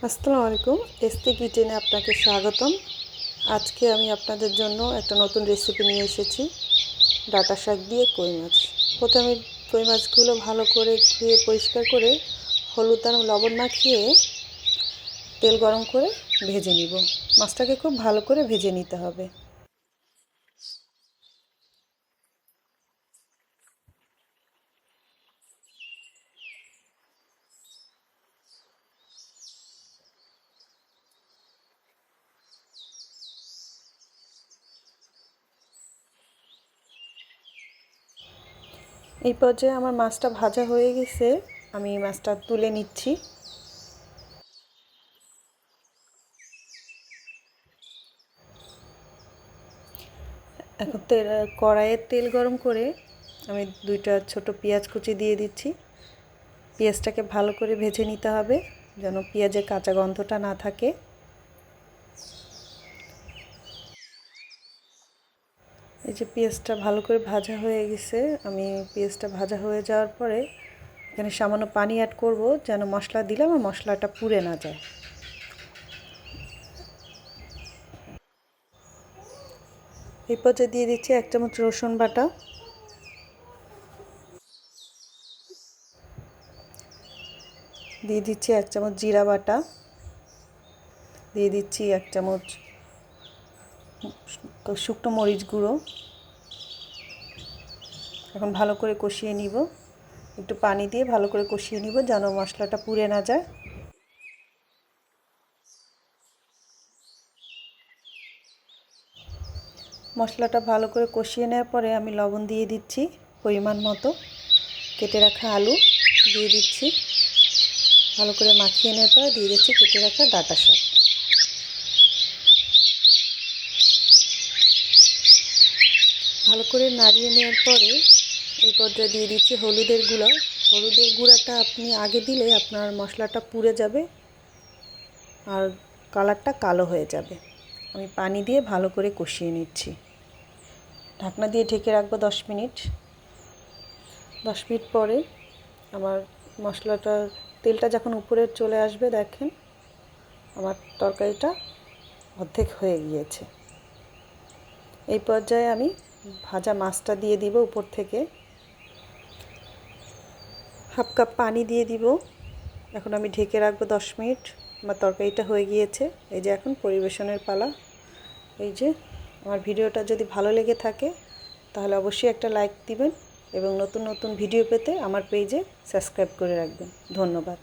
আসসালামু আলাইকুম। এসটি কিচেনে আপনাকে স্বাগতম। আজকে আমি আপনাদের জন্য একটা নতুন রেসিপি নিয়ে এসেছি, ডাঁটা শাক দিয়ে কই মাছ। প্রথমে কই মাছগুলো ভালো করে ধুয়ে পরিষ্কার করে হলুদ আর লবণ মাখিয়ে তেল গরম করে ভেজে নিব। মাছটাকে খুব ভালো করে ভেজে নিতে হবে। এই পর্যায়ে আমার মাছটা ভাজা হয়ে গেছে, আমি মাছটা তুলে নিচ্ছি। এখন কড়াইয়ে তেল গরম করে আমি দুইটা ছোট পেঁয়াজ কুচি দিয়ে দিচ্ছি। পেঁয়াজটাকে ভালো করে ভেজে নিতে হবে যেন পেঁয়াজের কাঁচা গন্ধটা না থাকে। এই যে পেঁয়াজটা ভালো করে ভাজা হয়ে গেছে, আমি পেঁয়াজটা ভাজা হয়ে যাওয়ার পরে এখানে সামান্য পানি অ্যাড করব যেন মশলা দিলে আমার মশলাটা পুড়ে না যায়। এই পর্যায়ে দিয়ে দিচ্ছি 1 চামচ রসুন বাটা, দিয়ে দিচ্ছি 1 চামচ জিরা বাটা, দিয়ে দিচ্ছি 1 চামচ শুকনো মরিচ গুঁড়ো। এখন ভালো করে কষিয়ে নিব, একটু পানি দিয়ে ভালো করে কষিয়ে নিব যেন মশলাটা পুড়ে না যায়। মশলাটা ভালো করে কষিয়ে নেওয়ার পরে আমি লবণ দিয়ে দিচ্ছি পরিমাণ মতো, কেটে রাখা আলু দিয়ে দিচ্ছি, ভালো করে মাখিয়ে নেওয়ার পরে দিয়ে দিচ্ছি কেটে রাখা ডাঁটা শাক। ভালো করে নাড়িয়ে নেওয়ার পরে এই পর্যায়ে দিয়ে দিচ্ছি হলুদের গুঁড়া। হলুদের গুঁড়াটা আপনি আগে দিলে আপনার মশলাটা পুড়ে যাবে আর কালারটা কালো হয়ে যাবে। আমি পানি দিয়ে ভালো করে কষিয়ে নিচ্ছি। ঢাকনা দিয়ে ঢেকে রাখবো 10 মিনিট। 10 মিনিট পরে আমার মশলাটার তেলটা যখন উপরে চলে আসবে, দেখেন আমার তরকারিটা অর্ধেক হয়ে গিয়েছে। এই পর্যায়ে আমি ভাজা মাছটা দিয়ে দিব উপর থেকে, হাফ কাপ পানি দিয়ে দিব। এখন আমি ঢেকে রাখবো 10 মিনিট। আমার তরকারিটা হয়ে গিয়েছে। এই যে এখন পরিবেশনের পালা। এই যে আমার ভিডিওটা যদি ভালো লেগে থাকে তাহলে অবশ্যই একটা লাইক দিবেন এবং নতুন নতুন ভিডিও পেতে আমার পেজে সাবস্ক্রাইব করে রাখবেন। ধন্যবাদ।